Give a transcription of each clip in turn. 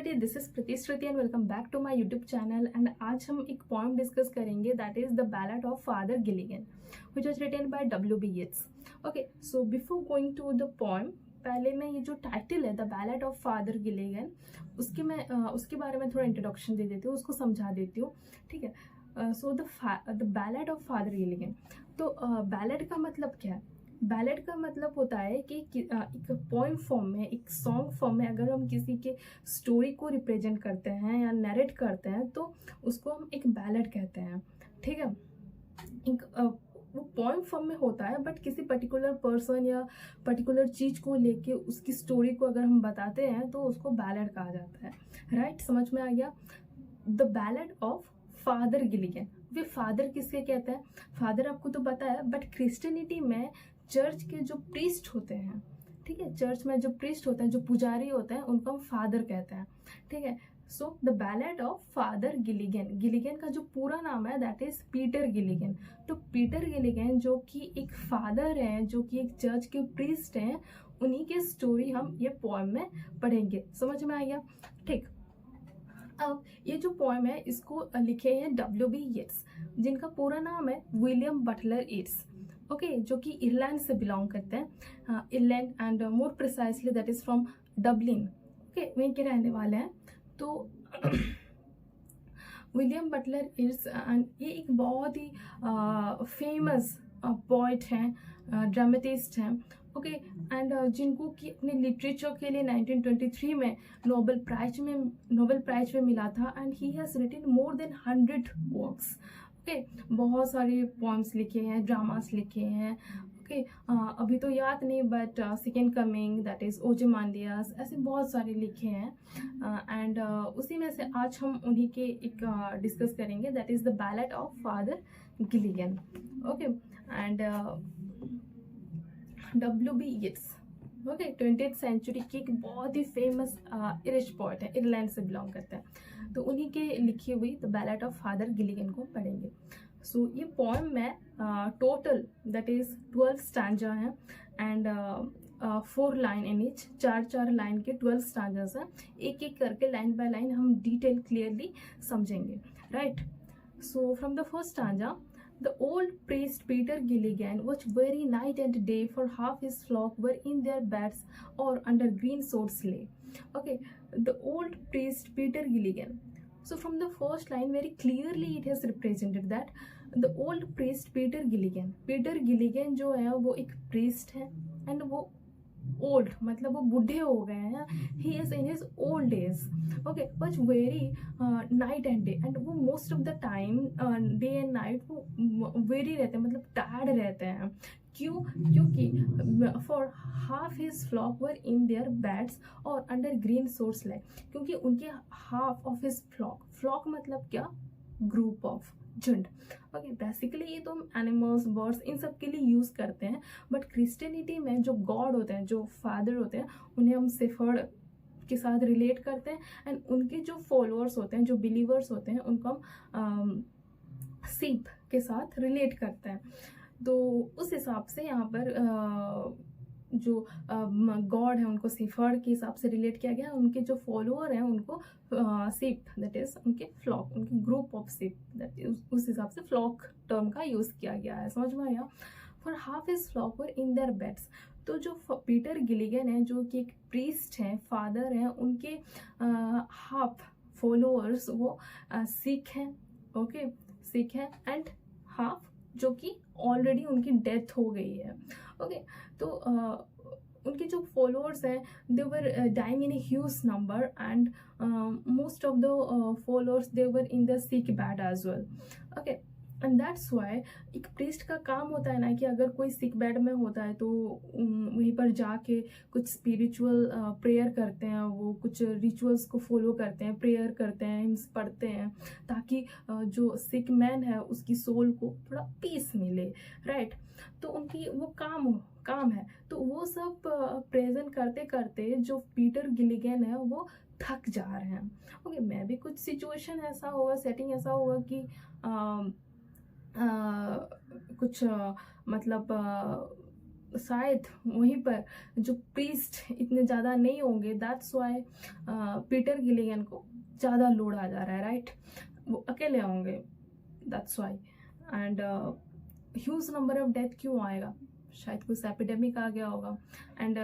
Everybody, this is Preeti Shruti and welcome back to my YouTube channel. And आज हम एक poem discuss करेंगे that is the ballad of Father Gilligan which was written by W.B. Yeats। Okay, so before going to the poem, पहले मैं ये जो title है the ballad of Father Gilligan, उसके बारे में थोड़ा इंट्रोडक्शन दे देती हूँ, उसको समझा देती हूँ। ठीक है, so the ballad of Father Gilligan. तो बैलेड का मतलब क्या है? बैलेड का मतलब होता है कि एक पोएम फॉर्म में, एक सॉन्ग फॉर्म में अगर हम किसी के स्टोरी को रिप्रेजेंट करते हैं या नरेट करते हैं तो उसको हम एक बैलेड कहते हैं। ठीक है, एक वो पोएम फॉर्म में होता है, बट किसी पर्टिकुलर पर्सन या पर्टिकुलर चीज को लेके उसकी स्टोरी को अगर हम बताते हैं तो उसको बैलेड कहा जाता है। राइट, समझ में आ गया? The ballad of Father Gilligan. Way father किसके कहते हैं? फादर आपको तो पता है, बट क्रिश्चियनिटी में चर्च के जो प्रीस्ट होते हैं, ठीक है, चर्च में जो प्रीस्ट होते हैं, जो पुजारी होते हैं, उनको हम फादर कहते हैं। ठीक है, so the ballad of Father Gilligan. Gilligan का जो पूरा नाम है दैट इज पीटर गिलिगन। तो पीटर गिलिगन जो कि एक फादर है, जो कि एक चर्च के प्रीस्ट हैं, उन्हीं की स्टोरी हम ये पोएम में पढ़ेंगे। समझ में आ गया? ठीक, अब ये जो पोएम है इसको लिखे हैं W.B. Yeats, जिनका पूरा नाम है विलियम बटलर येट्स। ओके, जो कि इरलैंड से बिलोंग करते हैं, Ireland and more precisely that is from Dublin. Okay, वहीं के रहने वाले हैं। तो विलियम बटलर येट्स, एंड ये एक बहुत ही फेमस पोइट हैं, ड्रामेटिस्ट हैं। ओके, एंड जिनको कि अपने लिटरेचर के लिए 1923 में नोबेल प्राइज में मिला था। And he has written more than 100 works. Okay, बहुत सारे पोएम्स लिखे हैं, ड्रामास लिखे हैं। ओके, अभी तो याद नहीं, but second coming, that is Ozymandias, ऐसे बहुत सारे लिखे हैं। एंड उसी में से आज हम उन्हीं के एक डिस्कस करेंगे, that is the ballad of Father Gilligan. Okay, and W.B. Yeats, okay, 20th century की एक बहुत ही फेमस इरिश पोएट है, इरलैंड से बिलोंग करते हैं। तो उन्हीं के लिखी हुई the ballad of Father Gilligan को पढ़ेंगे। सो ये पोएम में टोटल दैट इज 12 स्टैंजा है and 4 line in each, 4 line के 12 स्टैंजास हैं। एक एक करके लाइन बाय लाइन हम डिटेल क्लियरली समझेंगे। Right, so from the first stanza, the old priest Peter Gilligan watched very night and day, for half his flock were in their beds or under green swords lay. Okay, the old priest Peter Gilligan. So from the first line very clearly it has represented that the old priest Peter Gilligan. Peter Gilligan जो है वो एक priest है, and वो old मतलब वो बूढ़े हो गए हैं। He is in his old age. Okay, but very night and day, and वो most of the time day and night वो वेरी रहते हैं, मतलब टायर्ड रहते हैं। क्यों? क्योंकि for half his flock were in their beds और अंडर ग्रीन सोर्स लाइक, क्योंकि उनके हाफ ऑफ हिज फ्लॉक मतलब क्या? ग्रुप ऑफ, झुंड। ओके, बेसिकली ये तो हम एनिमल्स, बर्ड्स, इन सब के लिए यूज करते हैं, बट क्रिश्चियनिटी में जो गॉड होते हैं, जो फादर होते हैं, उन्हें हम शेफर्ड के साथ रिलेट करते हैं। एंड उनके जो फॉलोअर्स होते हैं, जो बिलीवर्स होते हैं, उनको हम सीप के साथ रिलेट करते हैं। तो उस हिसाब से यहाँ पर जो गॉड है उनको शेफर्ड के हिसाब से रिलेट किया गया। उनके जो फॉलोअर हैं उनको सीप, दैट इज उनके फ्लॉक, उनके ग्रुप ऑफ सीप, दैट इज उस हिसाब से फ्लॉक टर्म का यूज किया गया है। समझ में आया? For half his flock were in their beds. तो जो पीटर गिलिगन है, जो कि एक प्रीस्ट हैं, फादर हैं, उनके हाफ फॉलोअर्स वो सिख हैं। ओके, सिख हैं, एंड हाफ जो कि ऑलरेडी उनकी डेथ हो गई है। ओके, तो उनके जो फॉलोअर्स हैं they were dying in a huge number, and most of the followers they were in the sick bed as well. Okay, and that's why एक प्रीस्ट का काम होता है ना कि अगर कोई सिक बेड में होता है तो वहीं पर जाके कुछ स्पिरिचुअल प्रेयर करते हैं, वो कुछ रिचुअल्स को फॉलो करते हैं, प्रेयर करते हैं, हिम्स पढ़ते हैं, ताकि जो सिक मैन है उसकी सोल को थोड़ा पीस मिले। राइट, तो उनकी वो काम है। तो वो सब प्रेजेंट करते करते जो पीटर गिलिगन है वो थक जा रहे हैं। ओके, मैं भी कुछ सिचुएशन ऐसा होगा, सेटिंग ऐसा होगा कि कुछ मतलब शायद वहीं पर जो प्रीस्ट इतने ज़्यादा नहीं होंगे, दैट्स वाई पीटर गिलिगन को ज़्यादा लोड आ जा रहा है, राइट? वो अकेले होंगे, that's why. And huge number of death क्यों आएगा? शायद कुछ एपिडेमिक आ गया होगा। एंड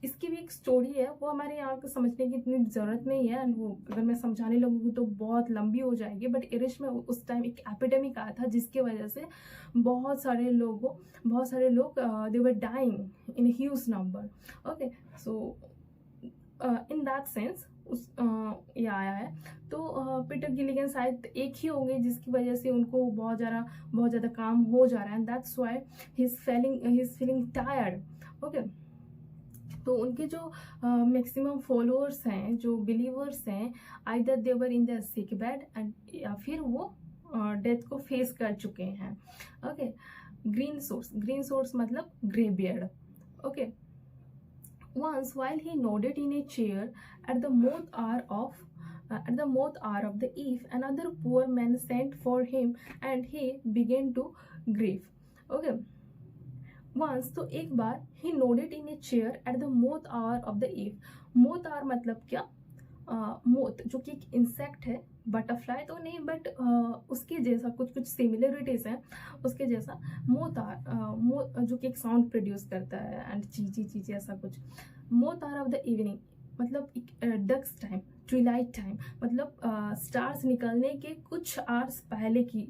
इसकी भी एक स्टोरी है, वो हमारे यहाँ को समझने की इतनी ज़रूरत नहीं है, एंड वो अगर मैं समझाने लगूँगी तो बहुत लंबी हो जाएगी। बट इरिश में उस टाइम एक एपिडेमिक आया था जिसकी वजह से बहुत सारे लोग they were dying in huge number. Okay, so in that sense ये आया है। तो पीटर गिलिगन शायद एक ही होंगे जिसकी वजह से उनको बहुत ज़्यादा काम हो जा रहा है, and that's why he is feeling tired. Okay, तो उनके जो मैक्सिमम फॉलोअर्स हैं, जो बिलीवर्स हैं, either they were in the sick bed and या फिर वो डेथ को फेस कर चुके हैं। ओके, ग्रीन सोर्स मतलब grey beard. Okay, once while he nodded in a chair at the moth hour of the eve, another poor man sent for him and he began to grieve. Okay, once, तो एक बार he nodded in a chair at the moth hour of the eve. moth hour मतलब क्या? Moth जो कि एक insect है, butterfly तो नहीं बट उसके जैसा कुछ सिमिलरिटीज हैं उसके जैसा। मोथ जो कि एक साउंड प्रोड्यूस करता है एंड ची ऐसा कुछ। Moth hour of the evening मतलब डक्स टाइम, ट्विलाइट टाइम मतलब स्टार्स निकलने के कुछ आवर्स पहले की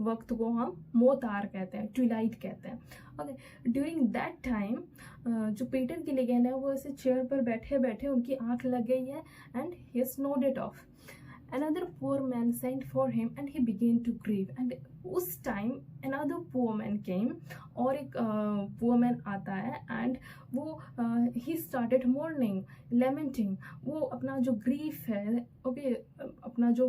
वक्त को हम मोथ आर कहते हैं, ट्विलाइट कहते हैं। ओके, ड्यूरिंग दैट टाइम जो पीटर गिलिगन है वो ऐसे चेयर पर बैठे बैठे उनकी आंख लग गई है and he has nodded of. Another poor man sent for him and he began to grieve. And उस time another poor man came, और एक poor man आता है एंड वो he started mourning, lamenting। वो अपना जो grief है, ओके, अपना जो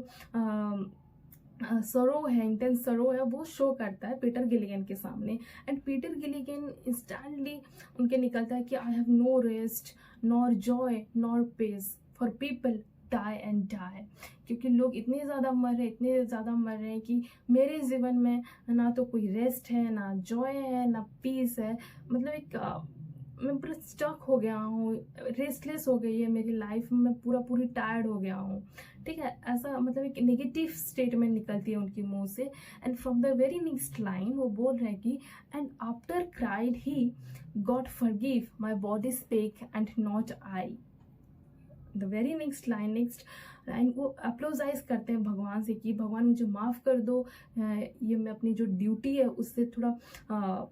सरो है, इंटेंस सरो है, वो शो करता है पीटर गिलिगन के सामने। एंड पीटर गिलिगन इंस्टेंटली उनके निकलता है कि I have no rest nor joy nor peace for people die and die. क्योंकि लोग इतने ज़्यादा मर रहे हैं कि मेरे जीवन में ना तो कोई रेस्ट है, ना जॉय है, ना पीस है। मतलब एक मैं पूरा स्टक हो गया हूँ, रेस्टलेस हो गई है मेरी लाइफ में, पूरी टायर्ड हो गया हूँ। ठीक है, ऐसा मतलब एक नेगेटिव स्टेटमेंट निकलती है उनके मुंह से। And from the very next line वो बोल रहे हैं कि and after cried he God forgive my body spec and not I. The very next line वो अप्लोजाइज करते हैं भगवान से कि भगवान मुझे माफ़ कर दो, ये मैं अपनी जो ड्यूटी है उससे थोड़ा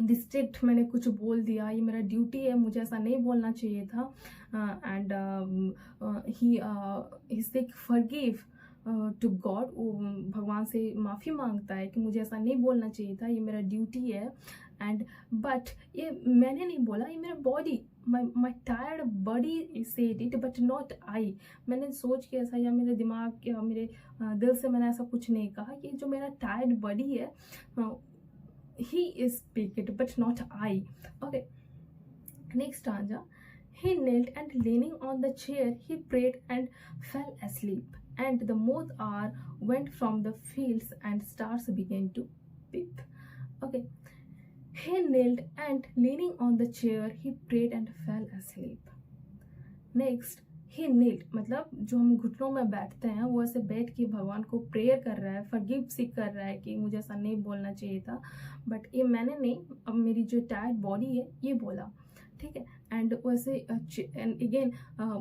डिस्ट्रैक्ट मैंने कुछ बोल दिया, ये मेरा ड्यूटी है, मुझे ऐसा नहीं बोलना चाहिए था। And he seek forgive to God, भगवान से माफ़ी मांगता है कि मुझे ऐसा नहीं बोलना चाहिए था, ये मेरा ड्यूटी है। एंड बट ये मैंने नहीं बोला, ये मेरा body, my tired body said it but not I. मैंने सोच के ऐसा या मेरे दिमाग या मेरे दिल से मैंने ऐसा कुछ नहीं कहा कि जो मेरा टायर्ड बॉडी है he is speak but not I. Okay, next stanza. He knelt and leaning on the chair he prayed and fell asleep, and the moth hour went from the fields and stars began to peep. Okay, he knelt and leaning on the chair he prayed and fell asleep. Next, he nailed मतलब जो हम घुटनों में बैठते हैं वो ऐसे बैठ के भगवान को प्रेयर कर रहा है, फॉरगिव सीख कर रहा है कि मुझे ऐसा नहीं बोलना चाहिए था, बट ये मैंने नहीं, अब मेरी जो टायर्ड बॉडी है ये बोला। ठीक है, एंड वैसे एंड अगेन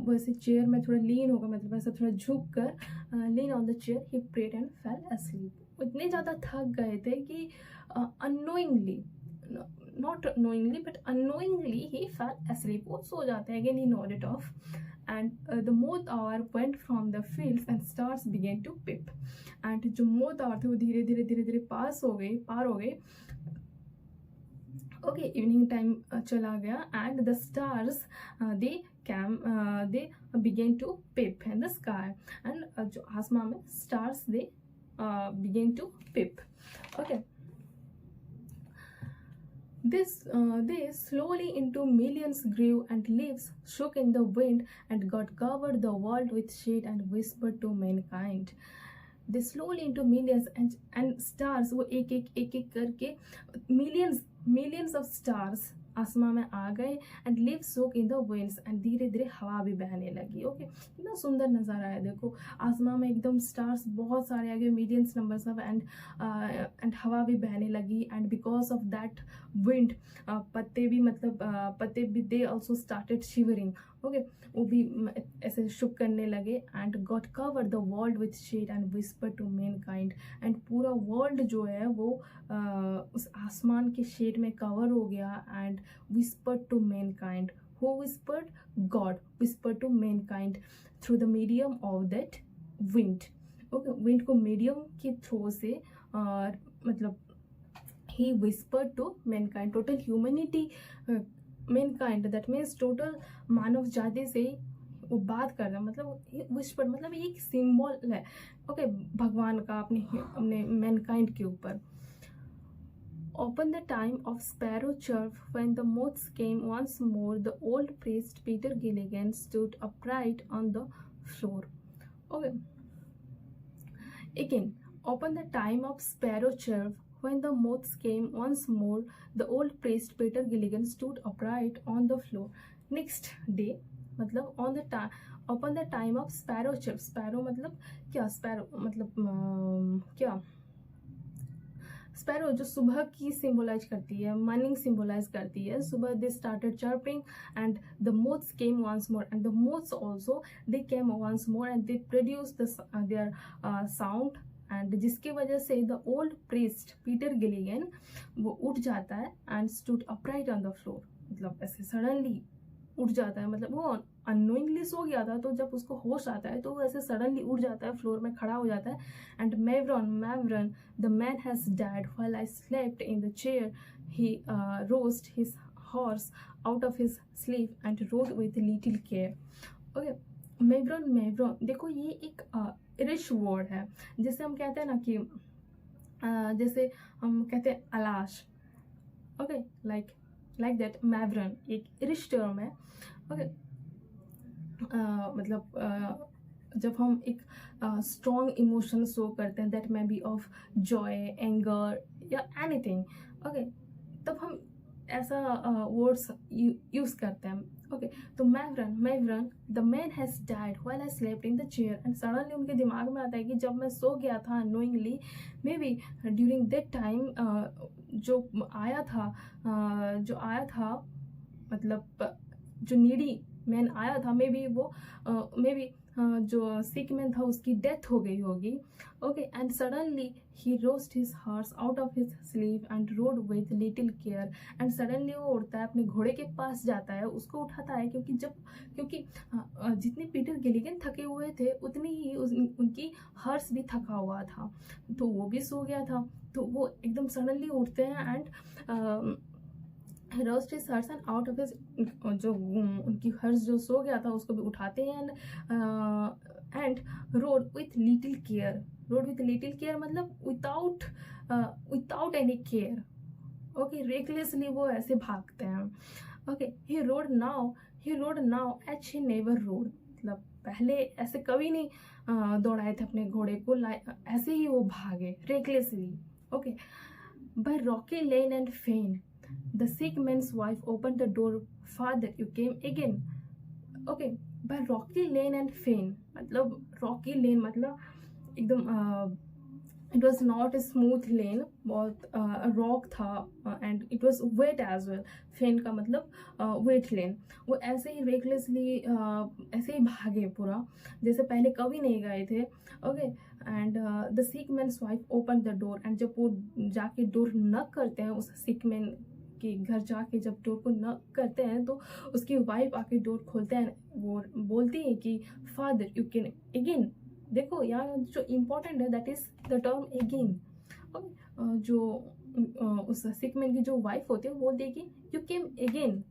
वैसे चेयर में थोड़ा लीन होगा, मतलब ऐसा थोड़ा झुक कर lean on the chair he prayed and fell asleep। इतने ज़्यादा थक गए थे कि unknowingly, not knowingly but unknowingly he fell asleep, वो सो जाते हैं। again he nodded off and the moth hour went from the fields and stars began to peep, and जो moth hour थे वो धीरे धीरे पार हो गए। ओके, इवनिंग टाइम चला गया and the stars they began to peep in the sky, and जो आसमान में stars they began to peep. Okay, they slowly into millions grew, and leaves shook in the wind, and God covered the world with shade and whispered to mankind. They slowly into millions and stars, वो एक एक करके millions of stars आसमां में आ गए and live soak in the winds, and धीरे धीरे हवा भी बहने लगी। ओके, कितना सुंदर नज़ारा है। देखो आसमां में एकदम स्टार्स बहुत सारे आ गए, मिलियंस नंबर्स ऑफ, एंड हवा भी बहने लगी, and because of that wind पत्ते भी पत्ते भी they also started shivering. Okay, वो भी ऐसे शुक करने लगे, and God cover the world with shade and whisper to mankind, एंड पूरा वर्ल्ड जो है वो उस आसमान के शेड में कवर हो गया, and whisper to mankind, who whispered? God whisper to mankind through the medium of that wind. Okay, wind को मीडियम के थ्रू से he whispered to mankind, total humanity, mankind, that means total मानव जाति से वो बात कर रहा है, मतलब whisper मतलब एक सिंबल है। ओके, भगवान का अपने मैनकाइंड के ऊपर। Open the time of sparrow chirp when the moths came once more, the old priest Peter Gilligan stood upright on the floor. Okay, again, open the time of sparrow chirp when the moths came once more, the old priest Peter Gilligan stood upright on the floor. Next day, मतलब on the time, upon the time of sparrow chirp, sparrow मतलब क्या? sparrow मतलब क्या? Sparrow जो सुबह की symbolize करती है, मॉर्निंग सिंबलाइज करती है, सुबह they started chirping and the moths came once more, and the moths also they came once more and they produce their sound, and जिसकी वजह से the old priest Peter Gilligan वो उठ जाता है and stood upright on the floor, मतलब ऐसे suddenly उठ जाता है, मतलब वो अनोइंगली सो गया था, तो जब उसको होश आता है तो वो ऐसे सडनली उठ जाता है, फ्लोर में खड़ा हो जाता है, and mavrone the man has died while I slept in the chair, he roused his horse out of his sleep and road with little care. Okay, mavrone देखो ये एक इरिश वर्ड है, जैसे हम कहते हैं ना कि जैसे हम कहते हैं अलाश। ओके, लाइक दैट मैवरन एक इरिश टर्म है। ओके, मतलब जब हम एक स्ट्रॉन्ग इमोशन शो करते हैं, that may be of joy, anger या एनीथिंग, ओके, तब हम ऐसा वर्ड्स यूज़ करते हैं। ओके, तो mavrone the man has died while I slept in the chair, and suddenly उनके दिमाग में आता है कि जब मैं सो गया था unknowingly, may be during that time जो आया था मतलब जो नीडी मैन आया था, मे बी जो सिक मैन था उसकी डेथ हो गई होगी। Okay, and suddenly he roused his horse out of his sleep and road with little care, and suddenly वो उड़ता है, अपने घोड़े के पास जाता है, उसको उठाता है, क्योंकि जितने पीटर गिलिगन थके हुए थे उतनी ही उनकी हॉर्स भी थका हुआ था, तो वो भी सो गया था, तो वो एकदम सडनली उठते हैं and rode his horse and out of his, जो उनकी हर्स जो सो गया था उसको भी उठाते हैं, and road with little care मतलब without any care. Okay, recklessly वो ऐसे भागते हैं। Okay, he rode now H he never rode, मतलब पहले ऐसे कभी नहीं दौड़ाए थे अपने घोड़े को, ऐसे ही वो भागे recklessly. Okay, by rocky lane and fen the sick man's wife opened the door, father you came again। okay, by rocky lane and fane, मतलब rocky lane मतलब एकदम it was not a smooth lane, बहुत rock था, and it was wet as well। फेन का मतलब wait लेन, वो ऐसे ही recklessly ऐसे ही भागे पूरा, जैसे पहले कभी नहीं गए थे। Okay, and the sick man's wife open the door, and जब वो जाके डोर नॉक करते हैं उस सिक मैन के घर जाके, जब डोर को नॉक करते हैं तो उसकी वाइफ आके डोर खोलते हैं, वो बोलती है कि फादर यू कैन अगेन। देखो यहाँ जो इम्पोर्टेंट है that is the term again. जो उस सिक मैन की जो वाइफ होती है वो बोलती है कि यू केम अगेन,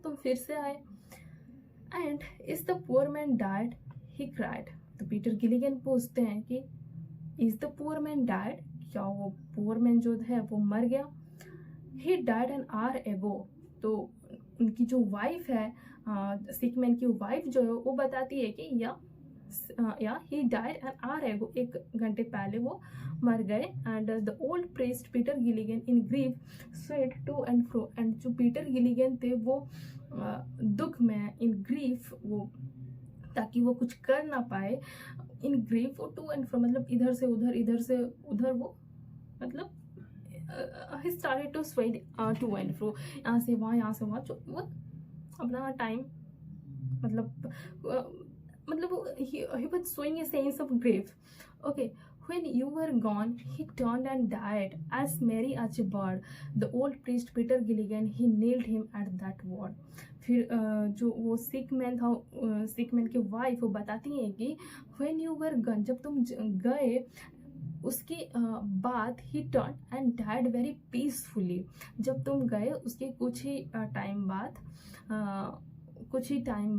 तुम फिर से आए। And is the poor man died, he cried. तो पीटर गिलिगन पूछते हैं कि is the poor man died, क्या वो पुअर मैन जो है वो मर गया? ही डाइड एन आवर एगो। तो उनकी जो वाइफ है, सिक मैन की वाइफ जो है वो बताती है कि या या ही डाइड एन आवर एगो, 1 घंटे पहले वो मर गए। And the old priest Peter Gilligan in grief swayed to and fro, and जो पीटर गिलिगन थे वो दुख में, इन ग्रीफ, वो ताकि वो कुछ कर ना पाए, इन ग्रीफ वो टू एंड फ्रो मतलब इधर से उधर, इधर से उधर, वो मतलब he started to sway to and fro, यहाँ से वहाँ, यहाँ से वहाँ, जो वो अपना टाइम मतलब he was showing a sense of grief. Okay, when you were gone he turned and died as merry as a bird. The old priest Peter Gilligan, he nailed him at that word. फिर जो वो सिक man था, सिक man की wife, वो बताती है कि when you were gone, जब तुम गए, उसके बाद ही turn and died very peacefully, जब तुम गए उसके कुछ ही टाइम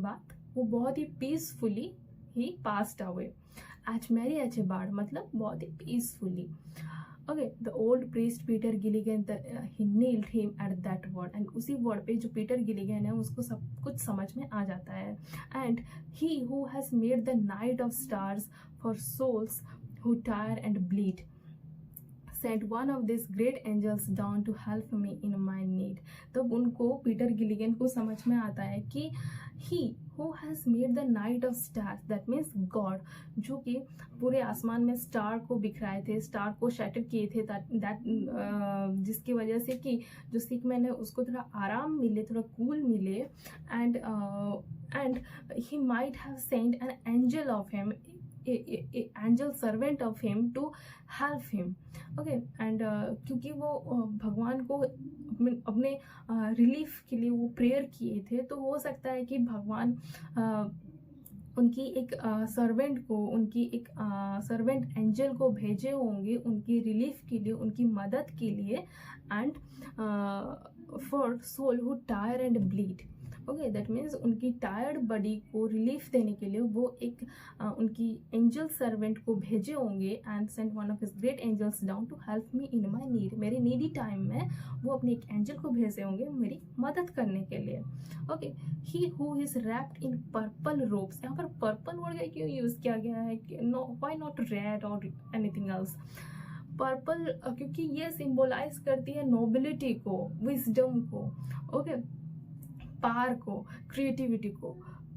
बाद वो बहुत ही peacefully he passed away. As merry H a bard मतलब बहुत ही peacefully. Okay, the old priest Peter Gilligan, he kneeled him at that word, and उसी वर्ड पे जो पीटर गिलिगन है उसको सब कुछ समझ में आ जाता है। And he who has made the night of stars for souls who tire and bleed sent one of these great angels down to help me in my need. तब उनको, पीटर गिलिगन को समझ में आता है कि he who has made the night of stars, that means God, जो कि पूरे आसमान में स्टार को बिखराए थे, स्टार को शैटर किए थे, जिसकी वजह से कि जो सिक मैन है उसको थोड़ा आराम मिले, थोड़ा कूल मिले, and he might have sent an angel of him, angel servant of him to help him. Okay, and क्योंकि वो भगवान को अपने रिलीफ के लिए वो प्रेयर किए थे, तो हो सकता है कि भगवान उनकी एक सर्वेंट को, उनकी एक सर्वेंट एंजल को भेजे होंगे उनकी रिलीफ के लिए, उनकी मदद के लिए, and for soul who tire and bleed. Okay, that means उनकी टायर्ड बॉडी को रिलीफ देने के लिए वो एक उनकी एंजल सर्वेंट को भेजे होंगे, and sent one of his great angels down to help me in my need, मेरे नीडी टाइम में वो अपने एक एंजल को भेजे होंगे मेरी मदद करने के लिए। Okay, he who is wrapped in purple ropes, यहाँ पर पर्पल वर्ड क्यों यूज किया गया है, नो व्हाई नॉट रेड और एनीथिंग एल्स। पर्पल क्योंकि ये सिंबलाइज करती है नोबिलिटी को, विजडम को, ओके, पावर को, क्रिएटिविटी को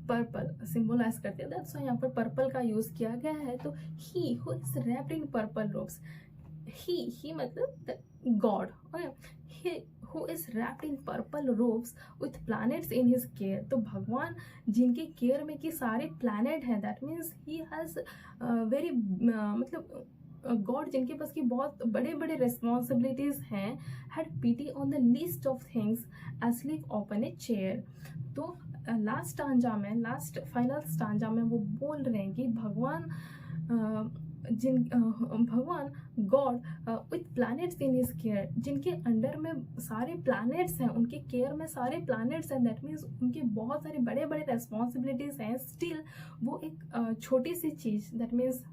पर्पल सिंबलाइज करते हैं। दैट्स व्हाई यहाँ पर पर्पल का यूज किया गया है। तो he who is wrapped in purple robes, he मतलब God, he who is wrapped in purple robes with planets in his care, तो भगवान जिनके केयर में कि सारे प्लैनेट हैं, that means he has very मतलब गॉड जिनके पास की बहुत बड़े बड़े रेस्पॉन्सिबिलिटीज हैं, had pity on the list of things asleep upon a chair। तो लास्ट स्टांजा में, लास्ट फाइनल स्टांजा में वो बोल रहे हैं कि भगवान भगवान God with planets in his care, जिनके अंडर में सारे प्लैनेट्स हैं, उनके केयर में सारे प्लैनेट्स हैं, दैट मीन्स उनके बहुत सारे बड़े बड़े रेस्पॉन्सिबिलिटीज हैं, स्टिल वो एक छोटी सी चीज़, that means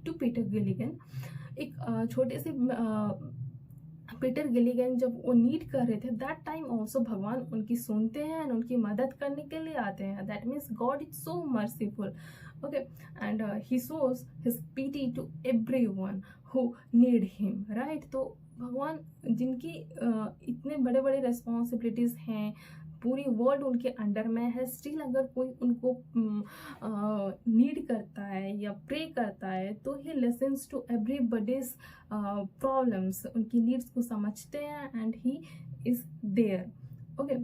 to Peter Gilligan, एक छोटे से पीटर गिलिगन जब वो नीड कर रहे थे, दैट टाइम ऑल्सो भगवान उनकी सुनते हैं एंड उनकी मदद करने के लिए आते हैं। That means God is so merciful, okay, and he shows his pity to everyone who need him, right. तो भगवान जिनकी इतने बड़े बड़े रेस्पॉन्सिबिलिटीज हैं, पूरी वर्ल्ड उनके अंडर में है, स्टिल अगर कोई उनको नीड करता है या प्रे करता है, तो he listens to everybody's problems, उनकी नीड्स को समझते हैं and he is there. Okay,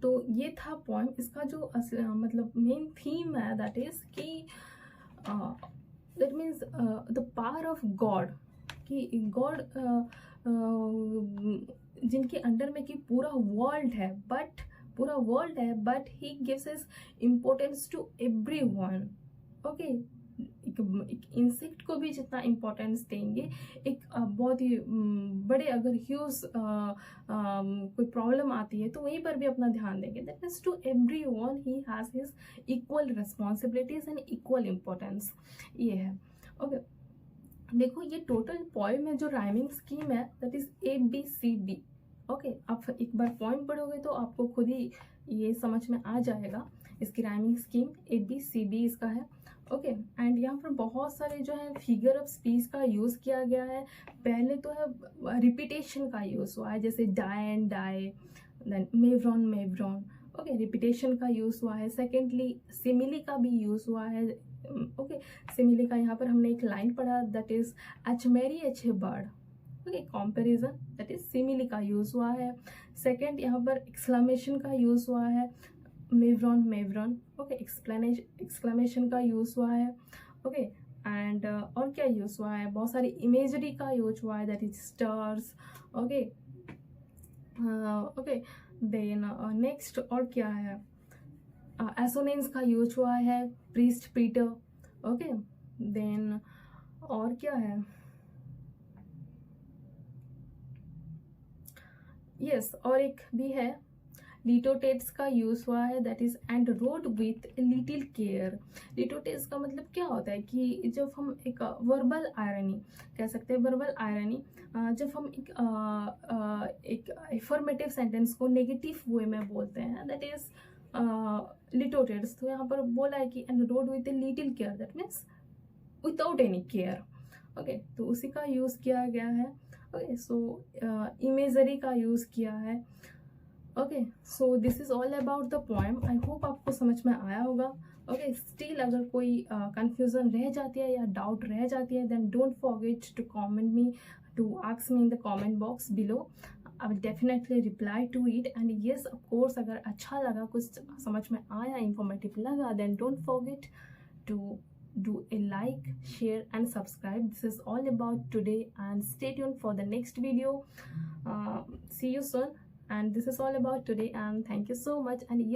तो ये था पोएम। इसका जो मतलब मेन थीम है, दैट इज कि that means the power of God, कि गॉड जिनके अंडर में कि पूरा वर्ल्ड है, but he gives his importance to everyone. Okay, एक इंसेक्ट को भी जितना इम्पोर्टेंस देंगे, एक बहुत ही बड़े अगर ह्यूज कोई प्रॉब्लम आती है तो वहीं पर भी अपना ध्यान देंगे। That means to everyone he has his equal responsibilities and equal importance, ये है। ओके, देखो ये टोटल पोएम में जो राइमिंग स्कीम है, दैट इज ABCD। ओके, आप एक बार पोएम पढ़ोगे तो आपको खुद ही ये समझ में आ जाएगा। इसकी राइमिंग स्कीम ABCD इसका है। ओके एंड यहाँ पर बहुत सारे जो है फिगर ऑफ स्पीच का यूज़ किया गया है। पहले तो है रिपीटेशन का यूज़ हुआ है, जैसे डाई एंड डाई, देन मेव्रॉन मेव्रॉन। ओके, रिपीटेशन का यूज़ हुआ है। सेकेंडली सिमिली का भी यूज़ हुआ है। ओके, सिमिली का यहाँ पर हमने एक लाइन पढ़ा, दैट इज एच मेरी H A bird. Okay, comparison that is simile का यूज़ हुआ है। सेकेंड यहाँ पर एक्सक्लेमेशन का यूज़ हुआ है, मेव्रॉन मेव्रॉन। ओके, एक्सक्लेमेशन का यूज़ हुआ है। ओके एंड और क्या यूज़ हुआ है, बहुत सारी इमेजरी का यूज हुआ है, that is stars. Okay okay then next और क्या है, एसोनेंस का यूज हुआ है, प्रीस्ट पीटर। ओके देन और क्या है, यस और एक भी है, लिटोटेट्स का यूज हुआ है, that is and road with little care. Litotes का मतलब क्या होता है कि जब हम एक वर्बल आयरनी कह सकते हैं, वर्बल आयरनी जब हम एक एफर्मेटिव सेंटेंस को नेगेटिव वे में बोलते हैं, दैट इज लिटोटेट्स। तो यहाँ पर बोला है कि and road with a little care, that means without any care. Okay, तो उसी का यूज किया गया है। ओके सो इमेजरी का यूज किया है। Okay so this is all about the poem. I hope आपको समझ में आया होगा। ओके स्टिल अगर कोई कंफ्यूजन रह जाती है या डाउट रह जाती है, then don't forget to comment me, to ask me in the comment box below. I will definitely reply to it. And yes of course, अगर अच्छा लगा, कुछ समझ में आया, इंफॉर्मेटिव लगा, then don't forget to do a like, share and subscribe. This is all about today, and stay tuned for the next video. See you soon, and this is all about today, and thank you so much. And yes,